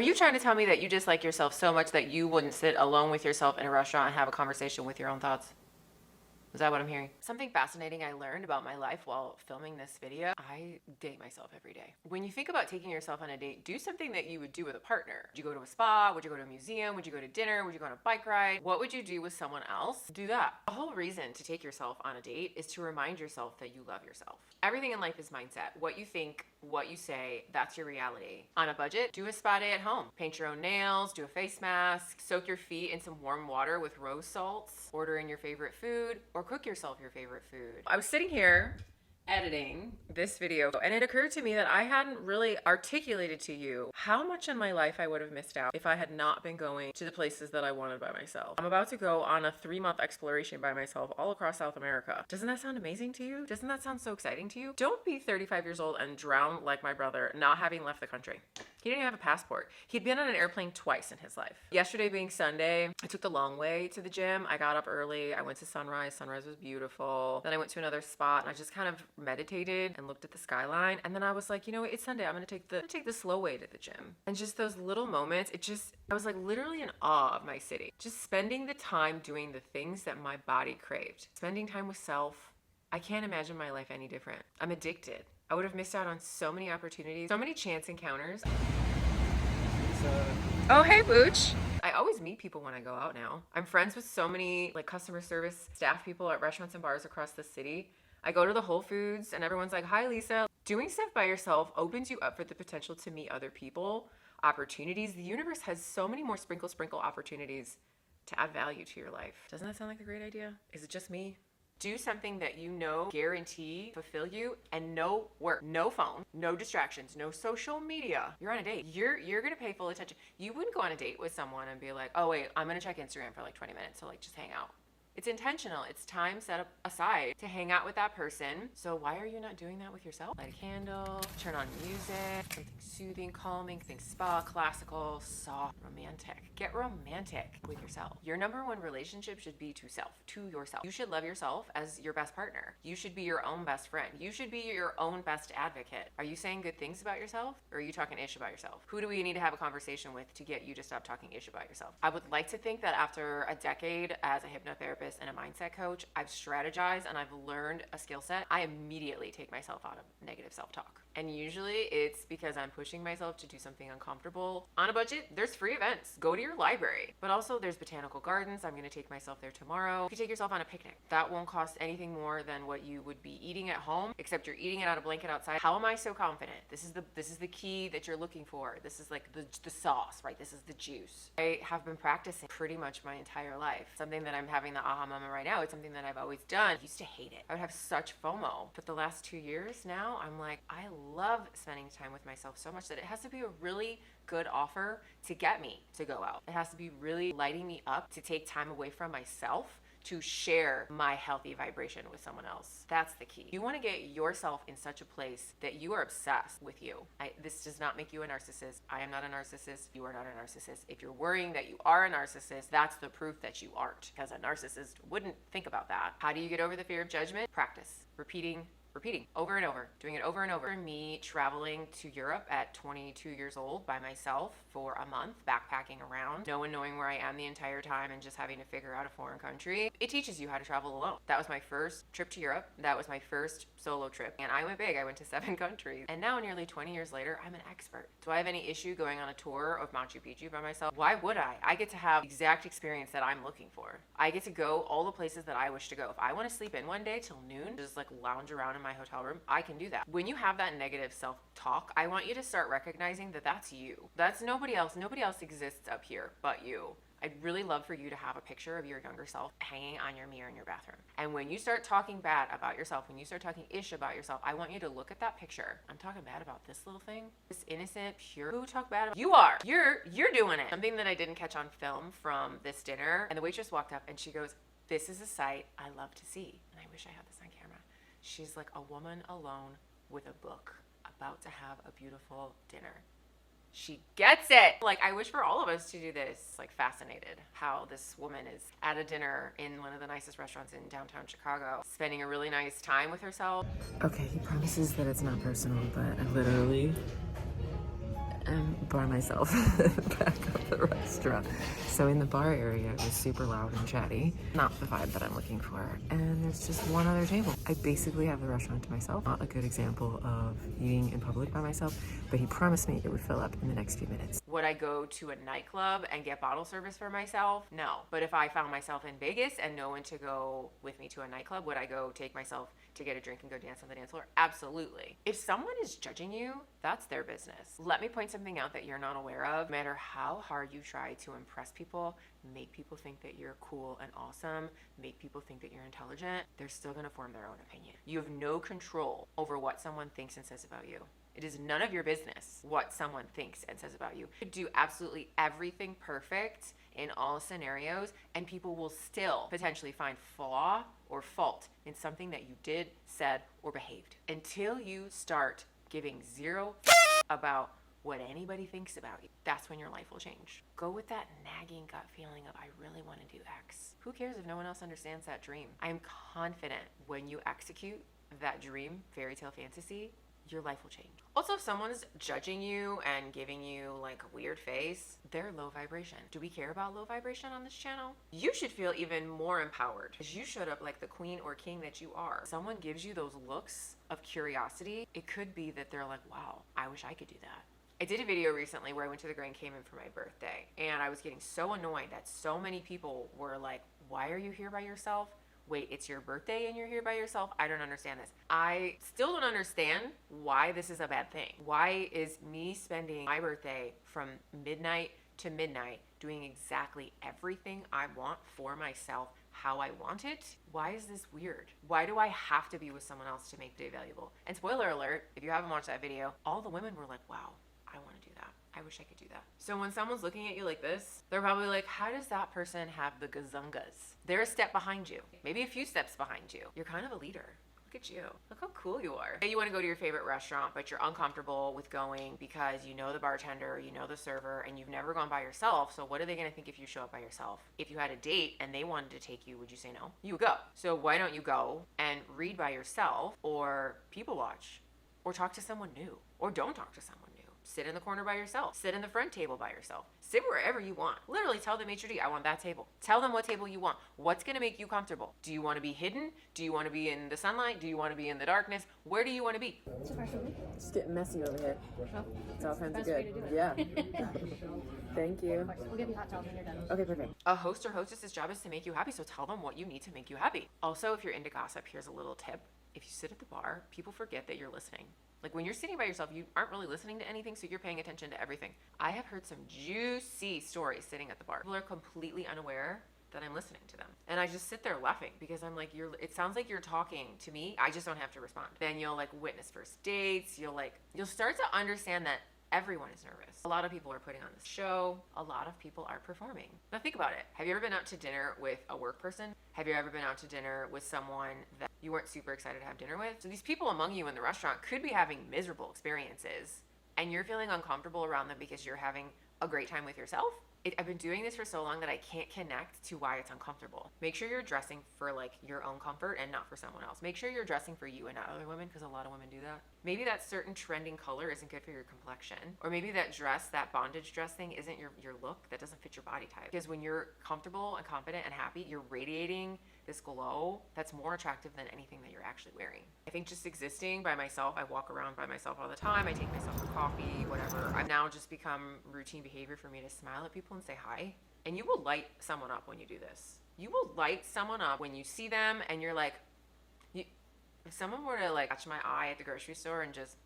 Are you trying to tell me that you dislike yourself so much that you wouldn't sit alone with yourself in a restaurant and have a conversation with your own thoughts? Is that what I'm hearing? Something fascinating I learned about my life while filming this video, I date myself every day. When you think about taking yourself on a date, do something that you would do with a partner. Would you go to a spa? Would you go to a museum? Would you go to dinner? Would you go on a bike ride? What would you do with someone else? Do that. The whole reason to take yourself on a date is to remind yourself that you love yourself. Everything in life is mindset. What you think, what you say, that's your reality. On a budget, do a spa day at home. Paint your own nails, do a face mask, soak your feet in some warm water with rose salts, order in your favorite food, or cook yourself your favorite food. I was sitting here editing this video and it occurred to me that I hadn't really articulated to you how much in my life I would have missed out if I had not been going to the places that I wanted by myself. I'm about to go on a 3-month exploration by myself all across South America. Doesn't that sound amazing to you? Doesn't that sound so exciting to you? Don't be 35 years old and drown like my brother, not having left the country. He didn't even have a passport. He'd been on an airplane twice in his life. Yesterday being Sunday, I took the long way to the gym. I got up early. I went to Sunrise. Sunrise was beautiful. Then I went to another spot and I just kind of meditated and looked at the skyline. And then I was like, you know what? It's Sunday. I'm gonna take the slow way to the gym. And just those little moments, I was like literally in awe of my city. Just spending the time doing the things that my body craved. Spending time with self. I can't imagine my life any different. I'm addicted. I would have missed out on so many opportunities, so many chance encounters. Oh, hey, Booch. I always meet people when I go out now. I'm friends with so many like customer service staff people at restaurants and bars across the city. I go to the Whole Foods and everyone's like, hi, Lisa. Doing stuff by yourself opens you up for the potential to meet other people, opportunities. The universe has so many more sprinkle opportunities to add value to your life. Doesn't that sound like a great idea? Is it just me? Do something that you know guarantee fulfill you, and no work, no phone, no distractions, no social media. You're on a date. You're gonna pay full attention. You wouldn't go on a date with someone and be like, oh wait, I'm gonna check Instagram for like 20 minutes, so like just hang out. It's intentional. It's time set up aside to hang out with that person. So why are you not doing that with yourself? Light a candle, turn on music, something soothing, calming, think spa, classical, soft, romantic. Get romantic with yourself. Your number one relationship should be to yourself. You should love yourself as your best partner. You should be your own best friend. You should be your own best advocate. Are you saying good things about yourself, or are you talking ish about yourself? Who do we need to have a conversation with to get you to stop talking ish about yourself? I would like to think that after a decade as a hypnotherapist and a mindset coach, I've strategized and I've learned a skill set. I immediately take myself out of negative self-talk. And usually it's because I'm pushing myself to do something uncomfortable. On a budget, there's free events. Go to your library. But also there's botanical gardens. I'm gonna take myself there tomorrow. You can take yourself on a picnic. That won't cost anything more than what you would be eating at home, except you're eating it out of a blanket outside. How am I so confident? This is the key that you're looking for. This is like the sauce, right? This is the juice. I have been practicing pretty much my entire life. Something that I'm having the aha moment right now. It's something that I've always done. I used to hate it. I would have such FOMO. But the last 2 years now, I'm like, I love spending time with myself so much that it has to be a really good offer to get me to go out. It has to be really lighting me up to take time away from myself to share my healthy vibration with someone else. That's the key. You want to get yourself in such a place that you are obsessed with you. This does not make you a narcissist. I am not a narcissist. You are not a narcissist. If you're worrying that you are a narcissist, that's the proof that you aren't, because a narcissist wouldn't think about that. How do you get over the fear of judgment? Practice. Repeating over and over, doing it over and over. For me, traveling to Europe at 22 years old by myself for a month, backpacking around, no one knowing where I am the entire time and just having to figure out a foreign country, it teaches you how to travel alone. That was my first trip to Europe. That was my first solo trip. And I went big. I went to 7 countries. And now, nearly 20 years later, I'm an expert. Do I have any issue going on a tour of Machu Picchu by myself? Why would I? I get to have the exact experience that I'm looking for. I get to go all the places that I wish to go. If I want to sleep in one day till noon, just like lounge around in my hotel room, I can do that. When you have that negative self-talk, I want you to start recognizing that that's you. That's nobody else. Nobody else exists up here but you. I'd really love for you to have a picture of your younger self hanging on your mirror in your bathroom. And when you start talking bad about yourself, when you start talking ish about yourself, I want you to look at that picture. I'm talking bad about this little thing, this innocent, pure. Who talk bad about? You are. You're doing it. Something that I didn't catch on film from this dinner, and the waitress walked up and she goes, "This is a sight I love to see." And I wish I had this on camera. She's like a woman alone with a book about to have a beautiful dinner. She gets it. Like, I wish for all of us to do this. Like, fascinated how this woman is at a dinner in one of the nicest restaurants in downtown Chicago, spending a really nice time with herself. Okay, he promises that it's not personal, but I literally by myself back of the restaurant. So in the bar area, it was super loud and chatty. Not the vibe that I'm looking for. And there's just one other table. I basically have the restaurant to myself. Not a good example of eating in public by myself, but he promised me it would fill up in the next few minutes. Would I go to a nightclub and get bottle service for myself? No. But if I found myself in Vegas and no one to go with me to a nightclub, would I go take myself to get a drink and go dance on the dance floor? Absolutely. If someone is judging you, that's their business. Let me point something out that you're not aware of. No matter how hard you try to impress people, make people think that you're cool and awesome, make people think that you're intelligent, they're still gonna form their own opinion. You have no control over what someone thinks and says about you. It is none of your business what someone thinks and says about you. You do absolutely everything perfect in all scenarios, and people will still potentially find flaw or fault in something that you did, said, or behaved. Until you start giving zero about what anybody thinks about you, that's when your life will change. Go with that nagging gut feeling of, I really want to do X. Who cares if no one else understands that dream? I am confident when you execute that dream, fairy tale fantasy, your life will change. Also, if someone's judging you and giving you like a weird face, they're low vibration. Do we care about low vibration on this channel? You should feel even more empowered because you showed up like the queen or king that you are. Someone gives you those looks of curiosity, it could be that they're like, wow, I wish I could do that. I did a video recently where I went to the Grand Cayman for my birthday, and I was getting so annoyed that so many people were like, why are you here by yourself? Wait, it's your birthday and you're here by yourself? I don't understand this. I still don't understand why this is a bad thing. Why is me spending my birthday from midnight to midnight doing exactly everything I want for myself how I want it? Why is this weird? Why do I have to be with someone else to make the day valuable? And spoiler alert, if you haven't watched that video, all the women were like, wow, I want to do that. I wish I could do that. So when someone's looking at you like this, they're probably like, how does that person have the gazungas? They're a step behind you, maybe a few steps behind you. You're kind of a leader. Look at you. Look how cool you are. You want to go to your favorite restaurant, but you're uncomfortable with going because you know the bartender, you know the server, and you've never gone by yourself. So what are they going to think if you show up by yourself? If you had a date and they wanted to take you, would you say no? You would go. So why don't you go and read by yourself, or people watch, or talk to someone new, or don't talk to someone new? Sit in the corner by yourself. Sit in the front table by yourself. Sit wherever you want. Literally tell the maitre d', I want that table. Tell them what table you want. What's gonna make you comfortable? Do you wanna be hidden? Do you wanna be in the sunlight? Do you wanna be in the darkness? Where do you wanna be? It's getting messy over here. Well, it's all kinds of good. Yeah. Thank you. We'll give you hot towels when you're done. Okay, perfect. A host or hostess's job is to make you happy, so tell them what you need to make you happy. Also, if you're into gossip, here's a little tip. If you sit at the bar, people forget that you're listening. Like when you're sitting by yourself, you aren't really listening to anything, so you're paying attention to everything. I have heard some juicy stories sitting at the bar. People are completely unaware that I'm listening to them. And I just sit there laughing because I'm like, it sounds like you're talking to me. I just don't have to respond. Then you'll like witness first dates. You'll start to understand that everyone is nervous. A lot of people are putting on this show. A lot of people are performing. Now think about it. Have you ever been out to dinner with a work person? Have you ever been out to dinner with someone that you weren't super excited to have dinner with? So these people among you in the restaurant could be having miserable experiences, and you're feeling uncomfortable around them because you're having a great time with yourself. I've been doing this for so long that I can't connect to why it's uncomfortable. Make sure you're dressing for like your own comfort and not for someone else. Make sure you're dressing for you and not other women, because a lot of women do that. Maybe that certain trending color isn't good for your complexion. Or maybe that dress, that bondage dress thing isn't your look, that doesn't fit your body type. Because when you're comfortable and confident and happy, you're radiating this glow that's more attractive than anything that you're actually wearing. I think just existing by myself, I walk around by myself all the time. I take myself for coffee, whatever. I've now just become routine behavior for me to smile at people and say hi. And you will light someone up when you do this. You will light someone up when you see them and you're like, if someone were to like catch my eye at the grocery store and just,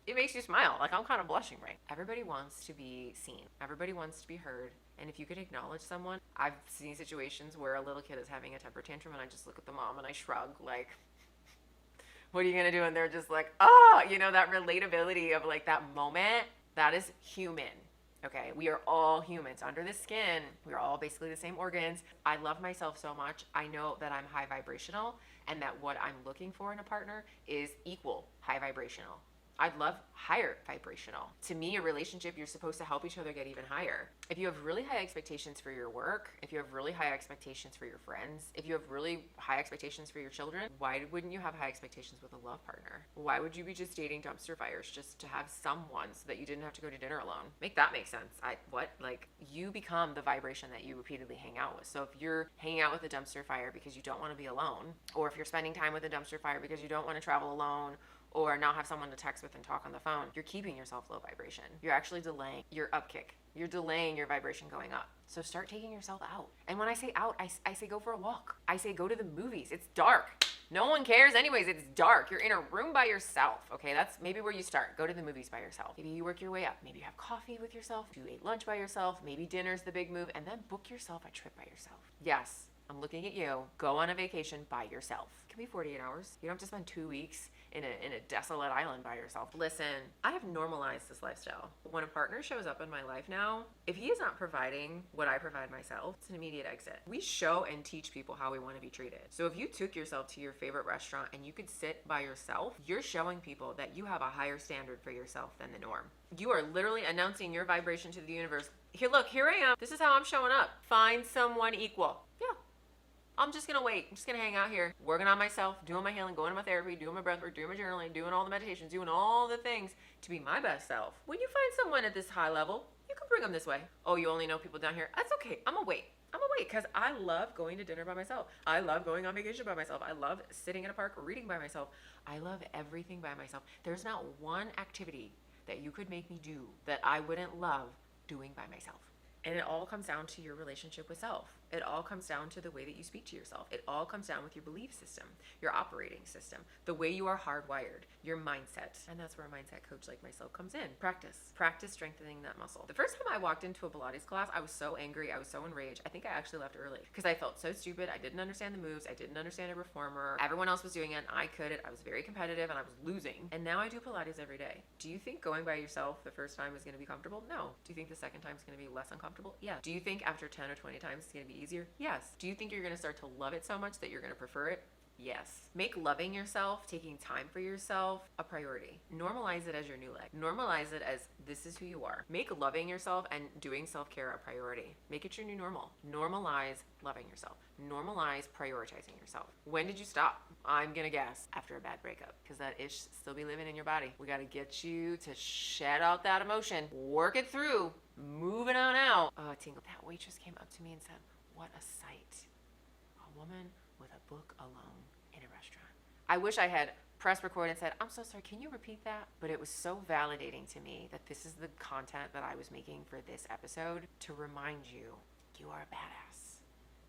it makes you smile. Like I'm kind of blushing, right? Everybody wants to be seen. Everybody wants to be heard. And if you could acknowledge someone, I've seen situations where a little kid is having a temper tantrum and I just look at the mom and I shrug like, what are you gonna do? And they're just like, that relatability of like that moment, that is human. Okay, we are all humans under the skin. We're all basically the same organs. I love myself so much. I know that I'm high vibrational and that what I'm looking for in a partner is equal high vibrational. I'd love higher vibrational. To me, a relationship, you're supposed to help each other get even higher. If you have really high expectations for your work, if you have really high expectations for your friends, if you have really high expectations for your children, why wouldn't you have high expectations with a love partner? Why would you be just dating dumpster fires just to have someone so that you didn't have to go to dinner alone? Make that make sense. You become the vibration that you repeatedly hang out with. So if you're hanging out with a dumpster fire because you don't want to be alone, or if you're spending time with a dumpster fire because you don't want to travel alone, or not have someone to text with and talk on the phone, you're keeping yourself low vibration. You're actually delaying your upkick. You're delaying your vibration going up. So start taking yourself out. And when I say out, I say go for a walk. I say go to the movies. It's dark. No one cares anyways. It's dark. You're in a room by yourself. Okay, that's maybe where you start. Go to the movies by yourself. Maybe you work your way up. Maybe you have coffee with yourself. Do a lunch by yourself. Maybe dinner's the big move. And then book yourself a trip by yourself. Yes, I'm looking at you. Go on a vacation by yourself. It can be 48 hours. You don't have to spend 2 weeks in a desolate island by yourself. Listen, I have normalized this lifestyle. When a partner shows up in my life now, if he is not providing what I provide myself, it's an immediate exit. We show and teach people how we want to be treated. So if you took yourself to your favorite restaurant and you could sit by yourself, you're showing people that you have a higher standard for yourself than the norm. You are literally announcing your vibration to the universe. Here, look, here I am. This is how I'm showing up. Find someone equal. Yeah. I'm just gonna wait. I'm just gonna hang out here, working on myself, doing my healing, going to my therapy, doing my breath work, doing my journaling, doing all the meditations, doing all the things to be my best self. When you find someone at this high level, you can bring them this way. Oh, you only know people down here? That's okay. I'm gonna wait because I love going to dinner by myself. I love going on vacation by myself. I love sitting in a park reading by myself. I love everything by myself. There's not one activity that you could make me do that I wouldn't love doing by myself. And it all comes down to your relationship with self. It all comes down to the way that you speak to yourself. It all comes down with your belief system, your operating system, the way you are hardwired, your mindset. And that's where a mindset coach like myself comes in. Practice strengthening that muscle. The first time I walked into a Pilates class, I was so angry. I was so enraged. I think I actually left early because I felt so stupid. I didn't understand the moves. I didn't understand a reformer. Everyone else was doing it and I couldn't. I was very competitive and I was losing. And now I do Pilates every day. Do you think going by yourself the first time is going to be comfortable? No. Do you think the second time is going to be less uncomfortable? Yeah. Do you think after 10 or 20 times it's going to be easier? Yes. Do you think you're going to start to love it so much that you're going to prefer it? Yes. Make loving yourself, taking time for yourself, a priority. Normalize it as your new leg. Normalize it as this is who you are. Make loving yourself and doing self-care a priority. Make it your new normal. Normalize loving yourself. Normalize prioritizing yourself. When did you stop? I'm gonna guess after a bad breakup, because that ish still be living in your body. We gotta get you to shed out that emotion, work it through, move it on out. Oh, tingle. That waitress came up to me and said, "What a sight. A woman with a book alone in a restaurant." I wish I had pressed record and said, "I'm so sorry, can you repeat that?" But it was so validating to me that this is the content that I was making for this episode to remind you, you are a badass.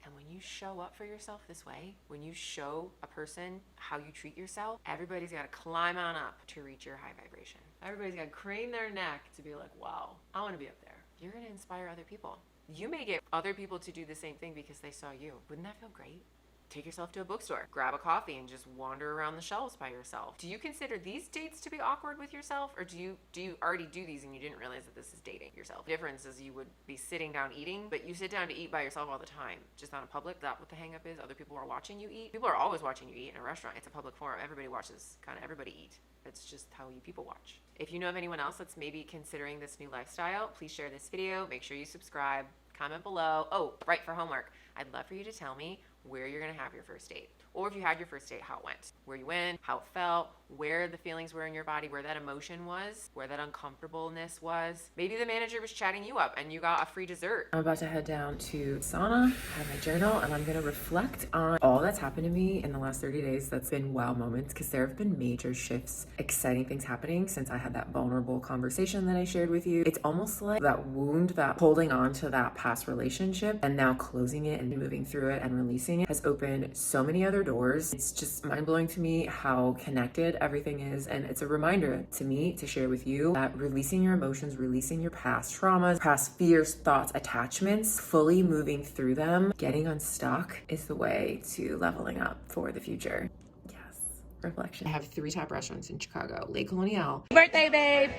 And when you show up for yourself this way, when you show a person how you treat yourself, everybody's got to climb on up to reach your high vibration. Everybody's got to crane their neck to be like, wow, I want to be up there. You're going to inspire other people. You may get other people to do the same thing because they saw you. Wouldn't that feel great? Take yourself to a bookstore, grab a coffee, and just wander around the shelves by yourself. Do you consider these dates to be awkward with yourself, or do you already do these and you didn't realize that this is dating yourself? The difference is you would be sitting down eating, but you sit down to eat by yourself all the time, just not in public. Is that what the hang up is? Other people are watching you eat? People are always watching you eat in a restaurant. It's a public forum. Everybody watches kind of everybody eat. It's just how you people watch. If you know of anyone else that's maybe considering this new lifestyle, please share this video. Make sure you subscribe, comment below. Oh, right, for homework. I'd love for you to tell me where you're gonna have your first date. Or if you had your first date, how it went. Where you went, how it felt, where the feelings were in your body, where that emotion was, where that uncomfortableness was. Maybe the manager was chatting you up and you got a free dessert. I'm about to head down to sauna, have my journal, and I'm gonna reflect on all that's happened to me in the last 30 days that's been wow moments, because there have been major shifts, exciting things happening since I had that vulnerable conversation that I shared with you. It's almost like that wound, that holding on to that past relationship and now closing it and moving through it and releasing it has opened so many other doors. It's just mind-blowing to me how connected everything is, and it's a reminder to me to share with you that releasing your emotions, releasing your past traumas, past fears, thoughts, attachments, fully moving through them, getting unstuck is the way to leveling up for the future. Yes, reflection. I have 3 top restaurants in Chicago: Le Colonial, Birthday, babe.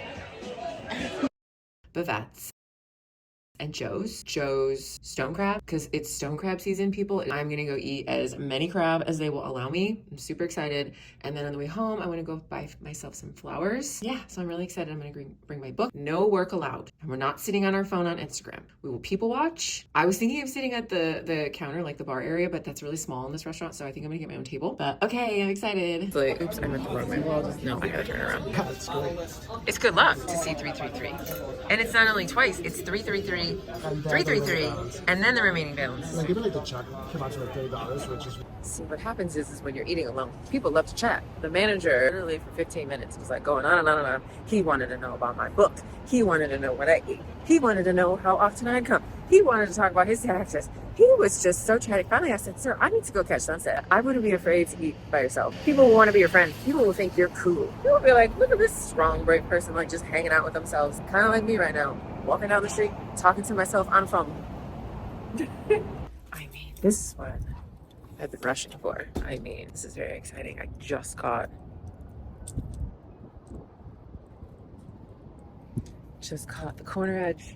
Bavette's, and Joe's stone crab, because it's stone crab season, people. I'm gonna go eat as many crab as they will allow me. I'm super excited. And then on the way home, I want to go buy myself some flowers. Yeah, so I'm really excited. I'm gonna bring my book. No work allowed. And we're not sitting on our phone on Instagram. We will people watch. I was thinking of sitting at the counter, like the bar area, but that's really small in this restaurant, so I think I'm gonna get my own table. But okay, I'm excited. It's like, oops, I meant the wrong way. Well, no, I gotta turn around. That's great. It's good luck to see 333. And it's not only twice, it's 333, 333, and then the remaining balance. And I give it like the check came out to like $30, which is. See, what happens is when you're eating alone, people love to chat. The manager, literally for 15 minutes, was like going on and on and on. He wanted to know about my book. He wanted to know what I eat. He wanted to know how often I'd come. He wanted to talk about his taxes. He was just so chatty. Finally, I said, sir, I need to go catch sunset. I wouldn't be afraid to eat by yourself. People will want to be your friend. People will think you're cool. People will be like, look at this strong, brave person, like just hanging out with themselves. Kind of like me right now. Walking down the street, talking to myself on the phone. I mean, this is what I've been rushing for. I mean, this is very exciting. I just caught the corner edge.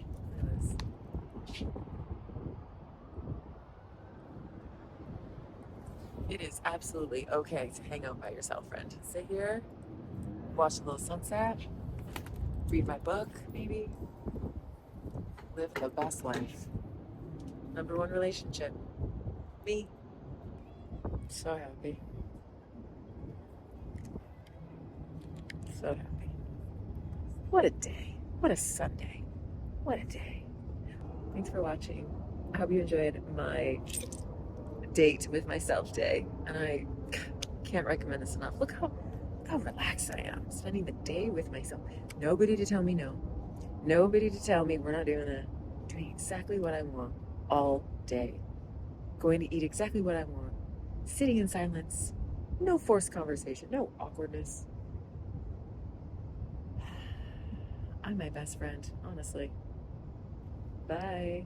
It is absolutely okay to hang out by yourself, friend. Sit here, watch a little sunset, read my book, maybe. Live the best life. Number one relationship. Me. So happy. So happy. What a day. What a Sunday. What a day. Thanks for watching. I hope you enjoyed my date with myself day. And I can't recommend this enough. Look how relaxed I am. Spending the day with myself. Nobody to tell me no. Nobody to tell me we're not doing that. Doing exactly what I want all day. Going to eat exactly what I want. Sitting in silence. No forced conversation. No awkwardness. I'm my best friend, honestly. Bye.